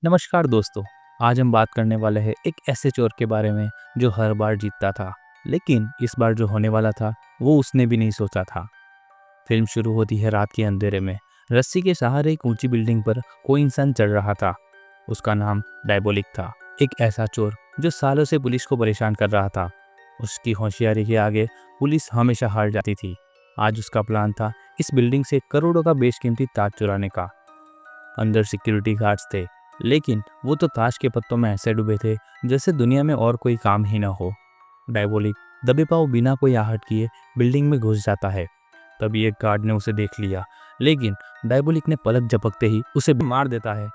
नमस्कार दोस्तों। आज हम बात करने वाले हैं एक ऐसे चोर के बारे में जो हर बार जीतता था, लेकिन इस बार जो होने वाला था वो उसने भी नहीं सोचा था। फिल्म शुरू होती है रात के अंधेरे में। रस्सी के सहारे एक ऊंची बिल्डिंग पर कोई इंसान चढ़ रहा था। उसका नाम डायबोलिक था, एक ऐसा चोर जो सालों से पुलिस को परेशान कर रहा था। उसकी होशियारी के आगे पुलिस हमेशा हार जाती थी। आज उसका प्लान था इस बिल्डिंग से करोड़ों का बेशकीमती ताज चुराने का। अंदर सिक्योरिटी गार्ड्स थे, लेकिन वो तो ताश के पत्तों में ऐसे डूबे थे जैसे दुनिया में और कोई काम ही ना हो। डायबोलिक दबे पाँव बिना कोई आहट किए बिल्डिंग में घुस जाता है। तभी एक गार्ड ने उसे देख लिया, लेकिन डायबोलिक ने पलक झपकते ही उसे मार देता है।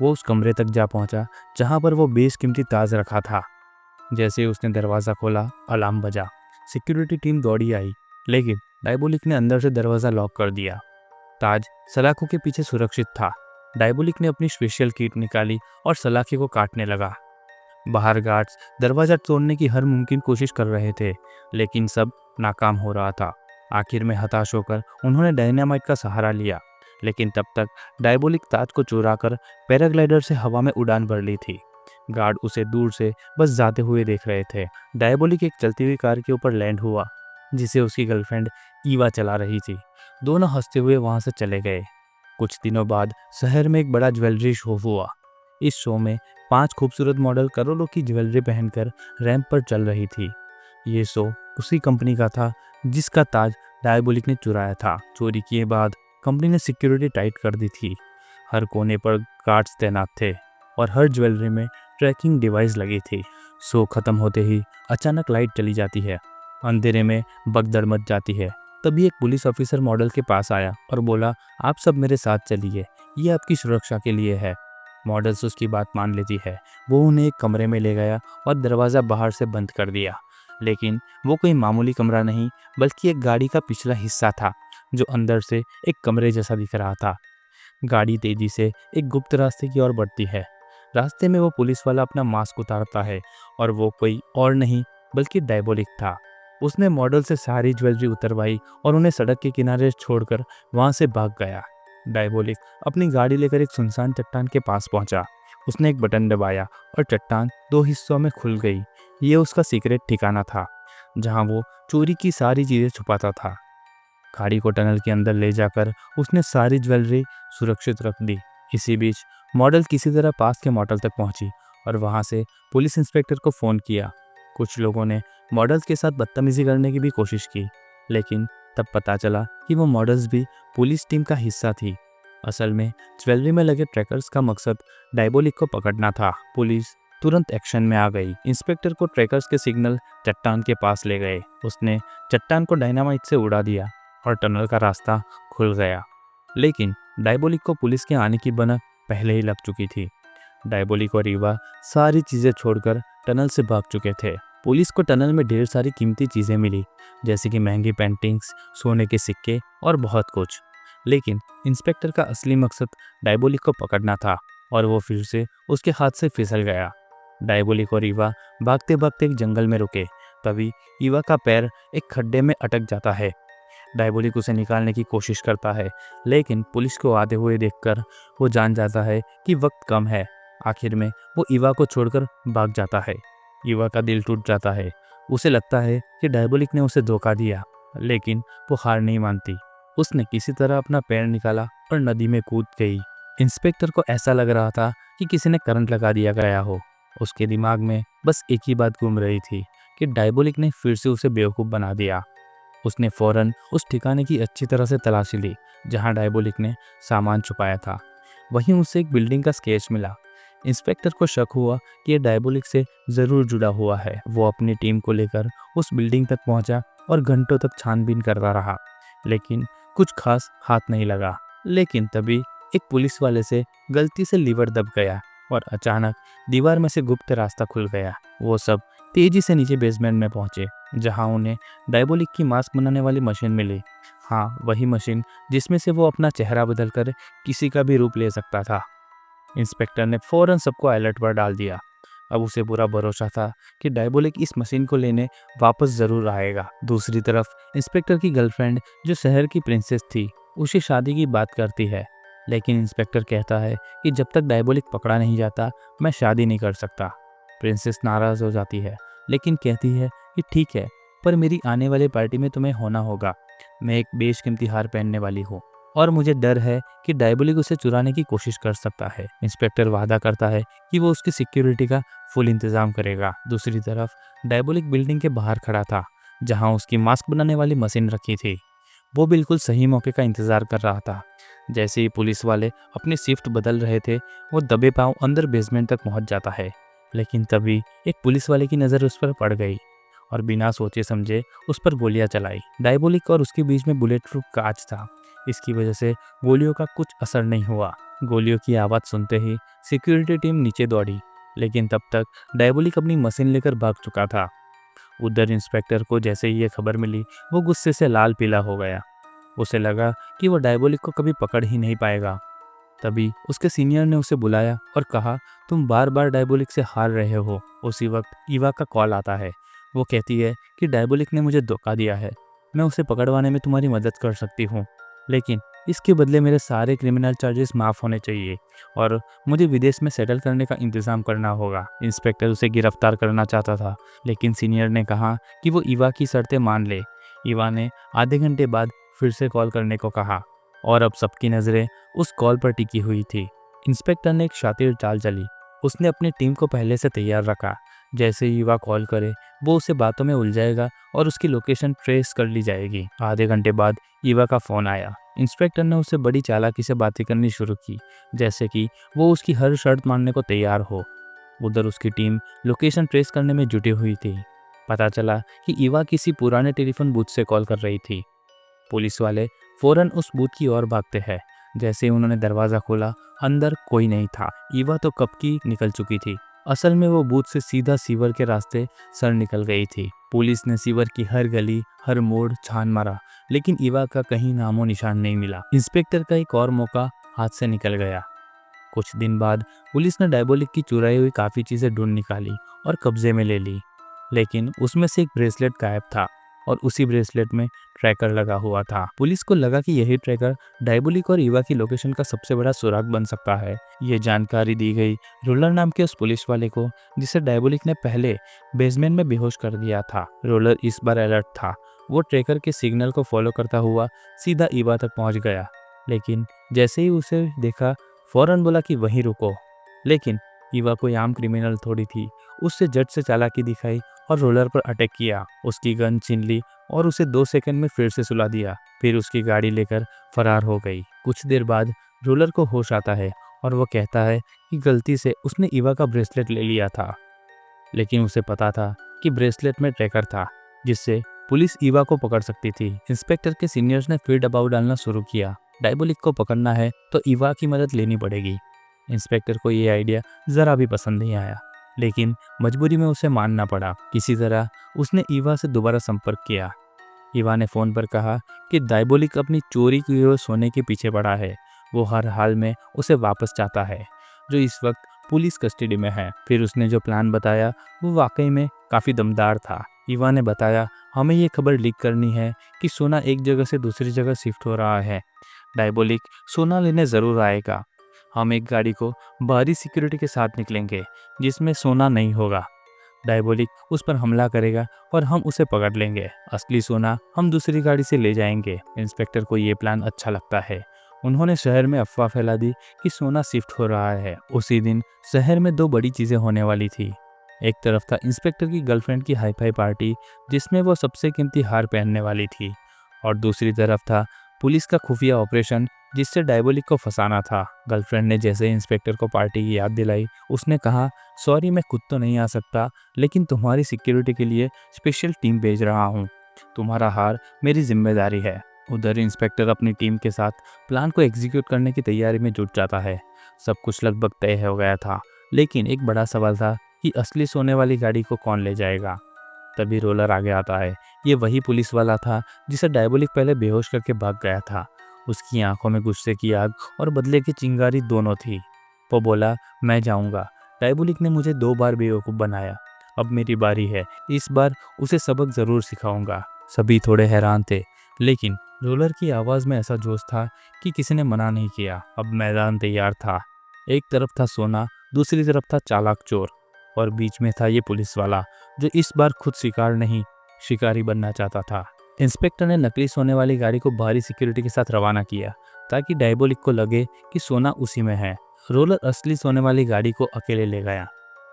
वो उस कमरे तक जा पहुंचा जहां पर वो बेशकीमती ताज रखा था। जैसे ही उसने दरवाज़ा खोला, अलार्म बजा। सिक्योरिटी टीम दौड़ी आई, लेकिन डायबोलिक ने अंदर से दरवाज़ा लॉक कर दिया। ताज सलाखों के पीछे सुरक्षित था। डायबोलिक ने अपनी स्पेशल किट निकाली और सलाखे को काटने लगा। बाहर गार्ड्स दरवाजा तोड़ने की हर मुमकिन कोशिश कर रहे थे, लेकिन सब नाकाम हो रहा था। आखिर में हताश होकर उन्होंने डायनामाइट का सहारा लिया, लेकिन तब तक डायबोलिक ताज को चुराकर पैराग्लाइडर से हवा में उड़ान भर ली थी। गार्ड उसे दूर से बस जाते हुए देख रहे थे। डायबोलिक एक चलती हुई कार के ऊपर लैंड हुआ, जिसे उसकी गर्लफ्रेंड ईवा चला रही थी। दोनों हंसते हुए वहां से चले गए। कुछ दिनों बाद शहर में एक बड़ा ज्वेलरी शो हुआ। इस शो में 5 खूबसूरत मॉडल करोड़ों की ज्वेलरी पहनकर रैंप पर चल रही थी। ये शो उसी कंपनी का था जिसका ताज डायबोलिक ने चुराया था। चोरी किए बाद कंपनी ने सिक्योरिटी टाइट कर दी थी। हर कोने पर गार्ड्स तैनात थे और हर ज्वेलरी में ट्रैकिंग डिवाइस लगी थी। शो खत्म होते ही अचानक लाइट चली जाती है। अंधेरे में भगदड़ मच जाती है। तभी एक पुलिस ऑफिसर मॉडल के पास आया और बोला, आप सब मेरे साथ चलिए, ये आपकी सुरक्षा के लिए है। मॉडल्स उसकी बात मान लेती है। वो उन्हें एक कमरे में ले गया और दरवाज़ा बाहर से बंद कर दिया। लेकिन वो कोई मामूली कमरा नहीं, बल्कि एक गाड़ी का पिछला हिस्सा था जो अंदर से एक कमरे जैसा दिख रहा था। गाड़ी तेजी से एक गुप्त रास्ते की ओर बढ़ती है। रास्ते में वो पुलिस वाला अपना मास्क उतारता है और वो कोई और नहीं बल्कि डायबोलिक था। उसने मॉडल से सारी ज्वेलरी उतरवाई और उन्हें सड़क के किनारे छोड़कर वहां से भाग गया। डायबोलिक अपनी गाड़ी लेकर एक सुनसान चट्टान के पास पहुंचा। उसने एक बटन दबाया और चट्टान 2 हिस्सों में खुल गई। ये उसका सीक्रेट ठिकाना था, जहां वो चोरी की सारी चीजें छुपाता था। गाड़ी को टनल के अंदर ले जाकर उसने सारी ज्वेलरी सुरक्षित रख दी। इसी बीच मॉडल किसी तरह पास के मोटल तक पहुंची और वहां से पुलिस इंस्पेक्टर को फ़ोन किया। कुछ लोगों ने मॉडल्स के साथ बदतमीजी करने की भी कोशिश की, लेकिन तब पता चला कि वो मॉडल्स भी पुलिस टीम का हिस्सा थी। असल में ज्वेलरी में लगे ट्रैकर्स का मकसद डायबोलिक को पकड़ना था। पुलिस तुरंत एक्शन में आ गई। इंस्पेक्टर को ट्रैकर्स के सिग्नल चट्टान के पास ले गए। उसने चट्टान को डायनामाइट से उड़ा दिया और टनल का रास्ता खुल गया। लेकिन डायबोलिक को पुलिस के आने की भनक पहले ही लग चुकी थी। डायबोलिक और ईवा सारी चीज़ें छोड़कर टनल से भाग चुके थे। पुलिस को टनल में ढेर सारी कीमती चीज़ें मिली, जैसे कि महंगी पेंटिंग्स, सोने के सिक्के और बहुत कुछ। लेकिन इंस्पेक्टर का असली मकसद डायबोलिक को पकड़ना था और वो फिर से उसके हाथ से फिसल गया। डायबोलिक और ईवा भागते भागते एक जंगल में रुके। तभी ईवा का पैर एक खड्डे में अटक जाता है। डायबोलिक उसे निकालने की कोशिश करता है, लेकिन पुलिस को आते हुए देखकर वो जान जाता है कि वक्त कम है। आखिर में वो ईवा को छोड़कर भाग जाता है। ईवा का दिल टूट जाता है। उसे लगता है कि डायबोलिक ने उसे धोखा दिया, लेकिन वो हार नहीं मानती। उसने किसी तरह अपना पैर निकाला और नदी में कूद गई। इंस्पेक्टर को ऐसा लग रहा था कि किसी ने करंट लगा दिया गया हो। उसके दिमाग में बस एक ही बात घूम रही थी कि डायबोलिक ने फिर से उसे बेवकूफ़ बना दिया। उसने फौरन उस ठिकाने की अच्छी तरह से तलाशी ली जहां डायबोलिक ने सामान छुपाया था। वहीं उसे एक बिल्डिंग का स्केच मिला। इंस्पेक्टर को शक हुआ कि यह डायबोलिक से ज़रूर जुड़ा हुआ है। वो अपनी टीम को लेकर उस बिल्डिंग तक पहुंचा और घंटों तक छानबीन करता रहा, लेकिन कुछ खास हाथ नहीं लगा। लेकिन तभी एक पुलिस वाले से गलती से लीवर दब गया और अचानक दीवार में से गुप्त रास्ता खुल गया। वो सब तेजी से नीचे बेसमेंट में पहुंचे, जहां उन्हें डायबोलिक की मास्क बनाने वाली मशीन मिली। हाँ, वही मशीन जिसमें से वो अपना चेहरा बदलकर किसी का भी रूप ले सकता था। इंस्पेक्टर ने फौरन सबको अलर्ट पर डाल दिया। अब उसे पूरा भरोसा था कि डायबोलिक इस मशीन को लेने वापस ज़रूर आएगा। दूसरी तरफ इंस्पेक्टर की गर्लफ्रेंड, जो शहर की प्रिंसेस थी, उसे शादी की बात करती है। लेकिन इंस्पेक्टर कहता है कि जब तक डायबोलिक पकड़ा नहीं जाता मैं शादी नहीं कर सकता। प्रिंसेस नाराज़ हो जाती है, लेकिन कहती है कि ठीक है, पर मेरी आने वाली पार्टी में तुम्हें होना होगा। मैं एक बेशकीमती हार पहनने वाली हूँ और मुझे डर है कि डायबोलिक उसे चुराने की कोशिश कर सकता है। इंस्पेक्टर वादा करता है कि वो उसकी सिक्योरिटी का फुल इंतजाम करेगा। दूसरी तरफ डायबोलिक बिल्डिंग के बाहर खड़ा था, जहाँ उसकी मास्क बनाने वाली मशीन रखी थी। वो बिल्कुल सही मौके का इंतजार कर रहा था। जैसे ही पुलिस वाले अपनी शिफ्ट बदल रहे थे, वो दबे पांव अंदर बेसमेंट तक पहुंच जाता है। लेकिन तभी एक पुलिस वाले की नज़र उस पर पड़ गई और बिना सोचे समझे उस पर गोलियां चलाई। डायबोलिक और उसके बीच में बुलेट प्रूफ कांच था। इसकी वजह से गोलियों का कुछ असर नहीं हुआ। गोलियों की आवाज़ सुनते ही सिक्योरिटी टीम नीचे दौड़ी, लेकिन तब तक डायबोलिक अपनी मशीन लेकर भाग चुका था। उधर इंस्पेक्टर को जैसे ही ये खबर मिली, वो गुस्से से लाल पीला हो गया। उसे लगा कि वो डायबोलिक को कभी पकड़ ही नहीं पाएगा। तभी उसके सीनियर ने उसे बुलाया और कहा, तुम बार बार डायबोलिक से हार रहे हो। उसी वक्त ईवा का कॉल आता है। वो कहती है कि डायबोलिक ने मुझे धोखा दिया है। मैं उसे पकड़वाने में तुम्हारी मदद कर सकती हूँ, लेकिन इसके बदले मेरे सारे क्रिमिनल चार्जेस माफ़ होने चाहिए और मुझे विदेश में सेटल करने का इंतज़ाम करना होगा। इंस्पेक्टर उसे गिरफ्तार करना चाहता था, लेकिन सीनियर ने कहा कि वो ईवा की शर्तें मान ले। ईवा ने आधे घंटे बाद फिर से कॉल करने को कहा और अब सबकी नज़रें उस कॉल पर टिकी हुई थी। इंस्पेक्टर ने एक शातिर चाल चली। उसने अपनी टीम को पहले से तैयार रखा। जैसे ही युवा कॉल करे, वो उसे बातों में उलझाएगा और उसकी लोकेशन ट्रेस कर ली जाएगी। आधे घंटे बाद युवा का फ़ोन आया। इंस्पेक्टर ने उससे बड़ी चालाकी से बातें करनी शुरू की, जैसे कि वो उसकी हर शर्त मानने को तैयार हो। उधर उसकी टीम लोकेशन ट्रेस करने में जुटी हुई थी। पता चला कि ईवा किसी पुराने टेलीफोन बूथ से कॉल कर रही थी। पुलिस वाले फौरन उस बूथ की ओर भागते हैं। जैसे ही उन्होंने दरवाज़ा खोला, अंदर कोई नहीं था। ईवा तो कब की निकल चुकी थी। असल में वो बूथ से सीधा सीवर के रास्ते सर निकल गई थी। पुलिस ने सीवर की हर गली, हर मोड़ छान मारा, लेकिन ईवा का कहीं नामो निशान नहीं मिला। इंस्पेक्टर का एक और मौका हाथ से निकल गया। कुछ दिन बाद पुलिस ने डायबोलिक की चुराई हुई काफ़ी चीज़ें ढूंढ निकाली और कब्जे में ले ली, लेकिन उसमें से एक ब्रेसलेट गायब था और उसी ब्रेसलेट में ट्रैकर लगा हुआ था। पुलिस को लगा कि यही ट्रैकर डायबोलिक और ईवा की लोकेशन का सबसे बड़ा सुराग बन सकता है। ये जानकारी दी गई रोलर नाम के उस पुलिस वाले को, जिसे डायबोलिक ने पहले बेसमेंट में बेहोश कर दिया था। रोलर इस बार अलर्ट था। वो ट्रैकर के सिग्नल को फॉलो करता हुआ सीधा ईवा तक पहुंच गया, लेकिन जैसे ही उसे देखा, फौरन बोला कि वहीं रुको। लेकिन ईवा कोई आम क्रिमिनल थोड़ी थी। उससे झट से चालाकी दिखाई और रोलर पर अटैक किया। उसकी गन छीन ली और उसे 2 सेकंड में फिर से सुला दिया। फिर उसकी गाड़ी लेकर फरार हो गई। कुछ देर बाद रोलर को होश आता है और वो कहता है कि गलती से उसने ईवा का ब्रेसलेट ले लिया था, लेकिन उसे पता था कि ब्रेसलेट में ट्रैकर था, जिससे पुलिस ईवा को पकड़ सकती थी। इंस्पेक्टर के सीनियर्स ने फिर दबाव डालना शुरू किया। डायबोलिक को पकड़ना है तो ईवा की मदद लेनी पड़ेगी। इंस्पेक्टर को ये आइडिया ज़रा भी पसंद नहीं आया, लेकिन मजबूरी में उसे मानना पड़ा। किसी तरह उसने ईवा से दोबारा संपर्क किया। ईवा ने फ़ोन पर कहा कि डायबोलिक अपनी चोरी किए हुए सोने के पीछे पड़ा है। वो हर हाल में उसे वापस चाहता है, जो इस वक्त पुलिस कस्टडी में है। फिर उसने जो प्लान बताया वो वाकई में काफ़ी दमदार था। ईवा ने बताया, हमें ये खबर लीक करनी है कि सोना एक जगह से दूसरी जगह शिफ्ट हो रहा है। डायबोलिक सोना लेने ज़रूर आएगा। हम एक गाड़ी को बाहरी सिक्योरिटी के साथ निकलेंगे, जिसमें सोना नहीं होगा। डायबोलिक उस पर हमला करेगा और हम उसे पकड़ लेंगे। असली सोना हम दूसरी गाड़ी से ले जाएंगे। इंस्पेक्टर को ये प्लान अच्छा लगता है। उन्होंने शहर में अफवाह फैला दी कि सोना शिफ्ट हो रहा है। उसी दिन शहर में 2 बड़ी चीज़ें होने वाली थी। एक तरफ था इंस्पेक्टर की गर्लफ्रेंड की हाई-फाई पार्टी, जिसमें वो सबसे कीमती हार पहनने वाली थी, और दूसरी तरफ था पुलिस का खुफिया ऑपरेशन, जिससे डायबोलिक को फंसाना था। गर्लफ्रेंड ने जैसे ही इंस्पेक्टर को पार्टी की याद दिलाई, उसने कहा, सॉरी मैं खुद तो नहीं आ सकता, लेकिन तुम्हारी सिक्योरिटी के लिए स्पेशल टीम भेज रहा हूँ। तुम्हारा हार मेरी जिम्मेदारी है। उधर इंस्पेक्टर अपनी टीम के साथ प्लान को एग्जीक्यूट करने की तैयारी में जुट जाता है। सब कुछ लगभग तय हो गया था, लेकिन एक बड़ा सवाल था कि असली सोने वाली गाड़ी को कौन ले जाएगा। तभी रोलर आगे आता है। ये वही पुलिस वाला था जिसे डायबोलिक पहले बेहोश करके भाग गया था। उसकी आंखों में गुस्से की आग और बदले की चिंगारी दोनों थी। वो बोला, मैं जाऊंगा। डायबोलिक ने मुझे 2 बार बेवकूफ़ बनाया। अब मेरी बारी है। इस बार उसे सबक ज़रूर सिखाऊंगा। सभी थोड़े हैरान थे, लेकिन रोलर की आवाज़ में ऐसा जोश था कि किसी ने मना नहीं किया। अब मैदान तैयार था। एक तरफ था सोना, दूसरी तरफ था चालाक चोर और बीच में था ये पुलिस वाला जो इस बार खुद शिकार नहीं शिकारी बनना चाहता था। इंस्पेक्टर ने नकली सोने वाली गाड़ी को भारी सिक्योरिटी के साथ रवाना किया ताकि डायबोलिक को लगे कि सोना उसी में है। रोलर असली सोने वाली गाड़ी को अकेले ले गया।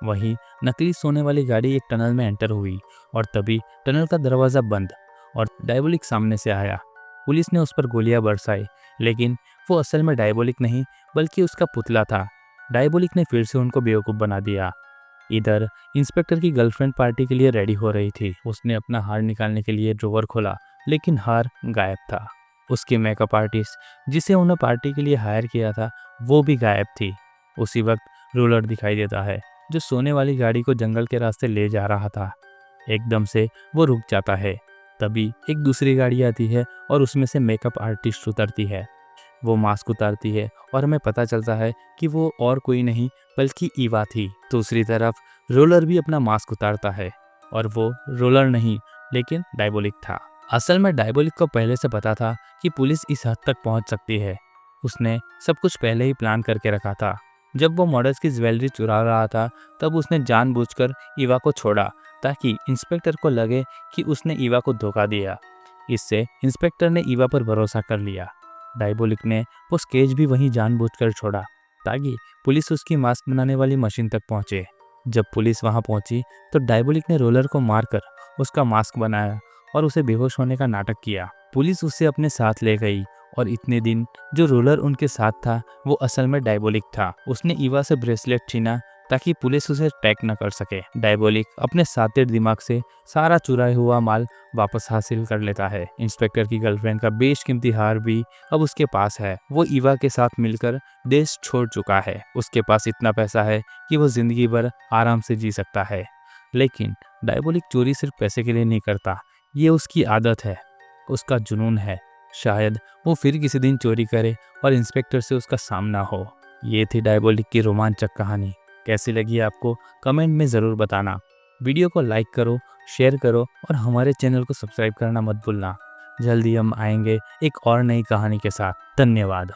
वहीं नकली सोने वाली गाड़ी एक टनल में एंटर हुई और तभी टनल का दरवाज़ा बंद और डायबोलिक सामने से आया। पुलिस ने उस पर गोलियां बरसाई, लेकिन वो असल में डायबोलिक नहीं बल्कि उसका पुतला था। डायबोलिक ने फिर से उनको बेवकूफ़ बना दिया। इधर इंस्पेक्टर की गर्लफ्रेंड पार्टी के लिए रेडी हो रही थी। उसने अपना हार निकालने के लिए ड्रॉवर खोला, लेकिन हार गायब था। उसकी मेकअप आर्टिस्ट जिसे उन्हें पार्टी के लिए हायर किया था वो भी गायब थी। उसी वक्त रोलर दिखाई देता है जो सोने वाली गाड़ी को जंगल के रास्ते ले जा रहा था। एकदम से वो रुक जाता है। तभी एक दूसरी गाड़ी आती है और उसमें से मेकअप आर्टिस्ट उतरती है। वो मास्क उतारती है और हमें पता चलता है कि वो और कोई नहीं बल्कि ईवा थी। दूसरी तरफ रोलर भी अपना मास्क उतारता है और वो रोलर नहीं लेकिन डायबोलिक था। असल में डायबोलिक को पहले से पता था कि पुलिस इस हद तक पहुंच सकती है। उसने सब कुछ पहले ही प्लान करके रखा था। जब वो मॉडल्स की ज्वेलरी चुरा रहा था तब उसने जानबूझकर ईवा को छोड़ा ताकि इंस्पेक्टर को लगे कि उसने ईवा को धोखा दिया। इससे इंस्पेक्टर ने ईवा पर भरोसा कर लिया। डायबोलिक ने वो स्केच भी वहीं जानबूझकर छोड़ा ताकि पुलिस उसकी मास्क बनाने वाली मशीन तक पहुंचे। जब पुलिस वहां पहुंची तो डायबोलिक ने रोलर को मारकर उसका मास्क बनाया और उसे बेहोश होने का नाटक किया। पुलिस उसे अपने साथ ले गई और इतने दिन जो रोलर उनके साथ था वो असल में डायबोलिक था। उसने ईवा से ब्रेसलेट छीना ताकि पुलिस उसे ट्रैक न कर सके। डायबोलिक अपने सातिर दिमाग से सारा चुराया हुआ माल वापस हासिल कर लेता है। इंस्पेक्टर की गर्लफ्रेंड का बेशकीमती हार भी अब उसके पास है। वो ईवा के साथ मिलकर देश छोड़ चुका है। उसके पास इतना पैसा है कि वो जिंदगी भर आराम से जी सकता है। लेकिन डायबोलिक चोरी सिर्फ पैसे के लिए नहीं करता, ये उसकी आदत है, उसका जुनून है। शायद वो फिर किसी दिन चोरी करे और इंस्पेक्टर से उसका सामना हो। ये थी डायबोलिक की रोमांचक कहानी। कैसी लगी आपको कमेंट में ज़रूर बताना। वीडियो को लाइक करो, शेयर करो और हमारे चैनल को सब्सक्राइब करना मत भूलना। जल्दी हम आएंगे एक और नई कहानी के साथ। धन्यवाद।